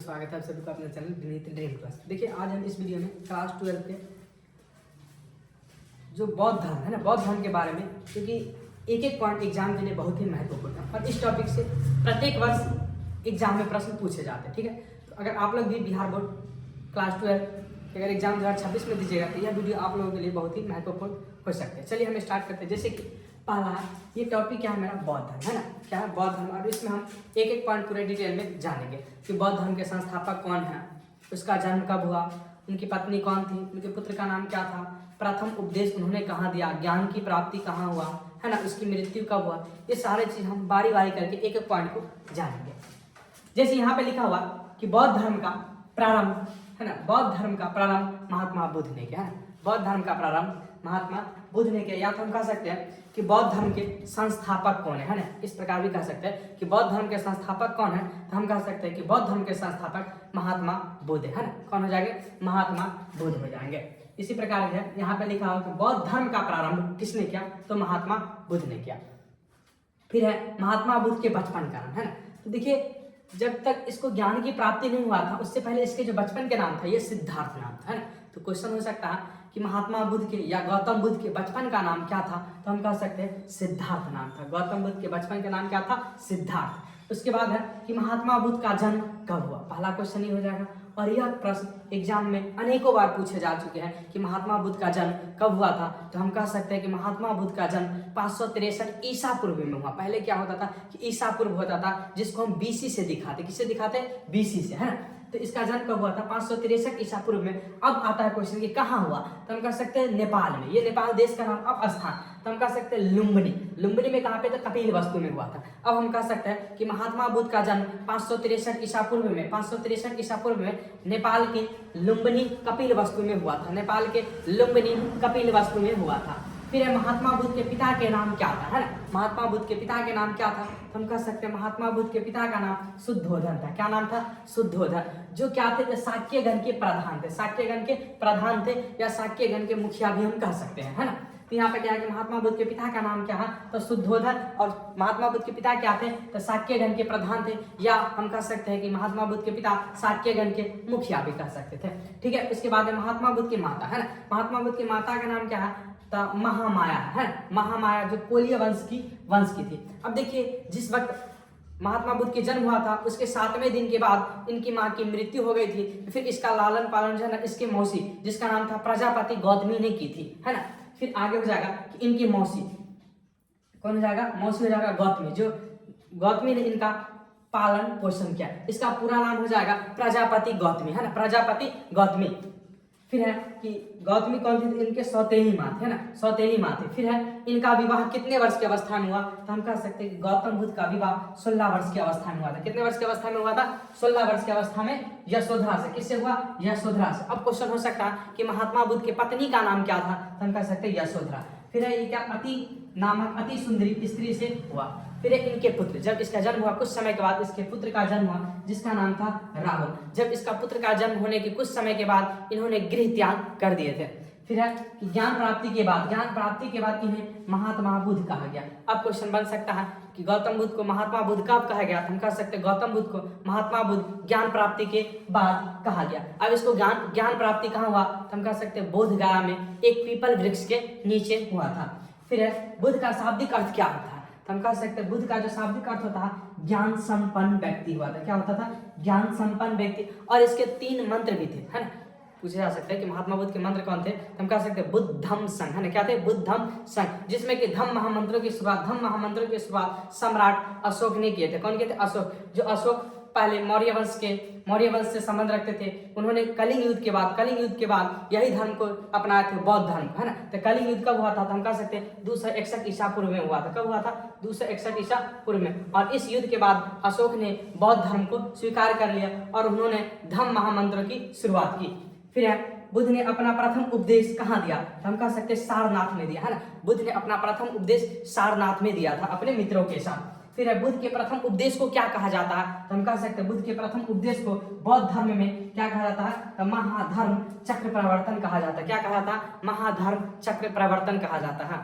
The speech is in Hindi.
स्वागत है आप सभी का अपने चैनल विनीत ड्रीम क्लास। देखिए आज हम इस वीडियो में क्लास 12 के जो बौद्ध धर्म है ना, बौद्ध धर्म के बारे में, क्योंकि एक एक पॉइंट एग्जाम के लिए बहुत ही महत्वपूर्ण है और इस टॉपिक से प्रत्येक वर्ष एग्जाम में प्रश्न पूछे जाते हैं। ठीक है, तो अगर आप लोग भी बिहार बोर्ड क्लास 12 अगर एग्जाम 2026 में दीजिएगा तो यह वीडियो आप लोगों के लिए बहुत ही महत्वपूर्ण हो सकते हैं। चलिए हम स्टार्ट करते हैं। जैसे कि पहला ये टॉपिक क्या है, मेरा बौद्ध धर्म है ना, क्या है बौद्ध धर्म, और इसमें हम एक एक पॉइंट पूरे डिटेल में जानेंगे कि बौद्ध धर्म के संस्थापक कौन है, उसका जन्म कब हुआ, उनकी पत्नी कौन थी, उनके पुत्र का नाम क्या था, प्रथम उपदेश उन्होंने कहाँ दिया, ज्ञान की प्राप्ति कहाँ हुआ है ना, उसकी मृत्यु कब हुआ, ये सारे चीज हम बारी बारी करके एक एक पॉइंट को जानेंगे। जैसे यहाँ पे लिखा हुआ कि बौद्ध धर्म का प्रारंभ है ना, बौद्ध धर्म का प्रारंभ महात्मा बुद्ध ने किया है। बौद्ध धर्म का प्रारंभ महात्मा बुद्ध ने किया, या तो हम कह सकते हैं कि बौद्ध धर्म के संस्थापक कौन है ना, इस प्रकार भी कह सकते हैं कि बौद्ध धर्म के संस्थापक कौन है, तो हम कह सकते हैं कि बौद्ध धर्म के संस्थापक महात्मा बुद्ध है ना। कौन हो जाएंगे, महात्मा बुद्ध हो जाएंगे। इसी प्रकार है यहाँ पे लिखा हुआ कि बौद्ध धर्म का प्रारंभ किसने किया, तो महात्मा बुद्ध ने किया। फिर है महात्मा बुद्ध के बचपन का नाम है ना, तो देखिए जब तक इसको ज्ञान की प्राप्ति नहीं हुआ था उससे पहले इसके जो बचपन के नाम था ये सिद्धार्थ नाम था, है ना। तो क्वेश्चन हो सकता है कि महात्मा बुद्ध के या गौतम बुद्ध के बचपन का नाम क्या था, तो हम कह सकते हैं सिद्धार्थ नाम था। गौतम बुद्ध के बचपन का नाम क्या था, सिद्धार्थ। उसके बाद है कि महात्मा बुद्ध का जन्म कब हुआ, पहला क्वेश्चन ही हो जाएगा। और यह प्रश्न एग्जाम में अनेकों बार पूछे जा चुके हैं कि महात्मा बुद्ध का जन्म कब हुआ था, तो हम कह सकते हैं कि महात्मा बुद्ध का जन्म 563 ईसा पूर्व में हुआ। पहले क्या होता था कि ईसा पूर्व होता था, जिसको हम बीसी से दिखाते, किससे दिखाते, बीसी से, है ना। तो इसका जन्म कब हुआ था, 563 ईसा पूर्व में। अब आता है क्वेश्चन कि कहाँ हुआ, तो हम कह सकते हैं नेपाल में, ये नेपाल देश का नाम। अब स्थान तो हम कह सकते हैं लुम्बिनी। लुम्बिनी में कहाँ पे, तो कपिलवस्तु में हुआ था। अब हम कह सकते हैं कि महात्मा बुद्ध का जन्म 563 ईसा पूर्व में, 563 ईसा पूर्व में नेपाल के लुम्बिनी कपिलवस्तु में हुआ था। नेपाल के लुम्बिनी कपिलवस्तु में हुआ था। फिर है महात्मा बुद्ध के पिता के नाम क्या था, है ना। महात्मा बुद्ध के पिता के नाम क्या था, तो हम कह सकते हैं महात्मा बुद्ध के पिता का नाम शुद्धोधन था। क्या नाम था, शुद्धोधन, जो क्या थे, शाक्यगण के प्रधान थे। शाक्यगण के प्रधान थे या शाक्यगण के मुखिया भी हम कह सकते हैं, है ना। तो यहाँ पे क्या है कि महात्मा बुद्ध के पिता का नाम क्या है, तो शुद्धोधन, और महात्मा बुद्ध के पिता क्या थे, तो शाक्यगण के प्रधान थे, या हम कह सकते हैं कि महात्मा बुद्ध के पिता शाक्यगण के मुखिया भी कह सकते थे। ठीक है, उसके बाद महात्मा बुद्ध की माता, है ना। महात्मा बुद्ध की माता का नाम क्या है, तो महामाया है। महामाया जो कोलिय वंश की थी। अब देखिए जिस वक्त महात्मा बुद्ध के जन्म हुआ था उसके 7वें दिन के बाद इनकी माँ की मृत्यु हो गई थी। फिर इसका लालन पालन जो है ना इसके मौसी, जिसका नाम था प्रजापति गौतमी ने की थी, है ना। फिर आगे हो जाएगा कि इनकी मौसी कौन हो जाएगा, मौसी हो जाएगा गौतमी, जो गौतमी ने इनका पालन पोषण किया। इसका पूरा नाम हो जाएगा प्रजापति गौतमी, है ना, प्रजापति गौतमी। फिर है कि गौतमी कौन थी, इनके सौतेली माँ थे, है ना, सौतेली माँ थे। फिर है इनका विवाह कितने वर्ष की अवस्था में हुआ, तो हम कह सकते हैं कि गौतम बुद्ध का विवाह 16 वर्ष की अवस्था में हुआ था। कितने वर्ष की अवस्था में हुआ था, 16 वर्ष की अवस्था में यशोधरा से। किससे हुआ, यशोधरा से। अब क्वेश्चन हो सकता है कि महात्मा बुद्ध के पत्नी का नाम क्या था, तो हम कह सकते हैं यशोधरा। फिर है ये क्या, अति नामक अति सुंदरी स्त्री से हुआ। फिर इनके पुत्र, जब इसका जन्म हुआ कुछ समय के बाद इसके पुत्र का जन्म हुआ जिसका नाम था राहुल। जब इसका पुत्र का जन्म होने के कुछ समय के बाद इन्होंने गृह त्याग कर दिए थे। फिर है कि ज्ञान प्राप्ति के बाद इन्हें महात्मा बुद्ध कहा गया। अब क्वेश्चन बन सकता है कि गौतम बुद्ध को महात्मा बुद्ध कब कहा गया, हम कह सकते हैं गौतम बुद्ध को महात्मा बुद्ध ज्ञान प्राप्ति के बाद कहा गया। अब इसको ज्ञान प्राप्ति कहाँ हुआ, तो हम कह सकते हैं बोध गया में एक पीपल वृक्ष के नीचे हुआ था। फिर है बुद्ध का शाब्दिक अर्थ क्या होता है, तो हम कह सकते हैं बुद्ध का जो शाब्दिक अर्थ होता है ज्ञान संपन्न व्यक्ति हुआ था। क्या होता था, ज्ञान संपन्न व्यक्ति। और इसके 3 मंत्र भी थे, है ना। पूछा जा सकता है कि महात्मा बुद्ध के मंत्र कौन थे, तो हम कह सकते हैं बुद्धम संघ, है ना। क्या थे, बुद्धम संघ, जिसमें कि धम्म महामंत्रों की शुरुआत सम्राट अशोक ने किए थे। कौन किए थे, अशोक। जो अशोक पहले मौर्य वंश से संबंध रखते थे, उन्होंने कलिंग युद्ध के बाद यही धर्म को अपनाए थे, बौद्ध धर्म, है ना। तो कलिंग युद्ध कब हुआ था, तो हम कह सकते हैं 261 ईसा पूर्व में हुआ था। कब हुआ था, 261 ईसा पूर्व में। और इस युद्ध के बाद अशोक ने बौद्ध धर्म को स्वीकार कर लिया और उन्होंने धम्म महामंत्रों की शुरुआत की। फिर है बुद्ध ने अपना प्रथम उपदेश कहाँ दिया, तो हम कह सकते हैं सारनाथ में दिया, है ना। बुद्ध ने अपना प्रथम उपदेश सारनाथ में दिया था अपने मित्रों के साथ। फिर है बुद्ध के प्रथम उपदेश को क्या कहा जाता है, तो हम कह सकते हैं बुद्ध के प्रथम उपदेश को बौद्ध धर्म में क्या कहा जाता है, तो महाधर्म चक्र प्रवर्तन कहा जाता है। क्या कहा जाता है, महाधर्म चक्र प्रवर्तन कहा जाता है।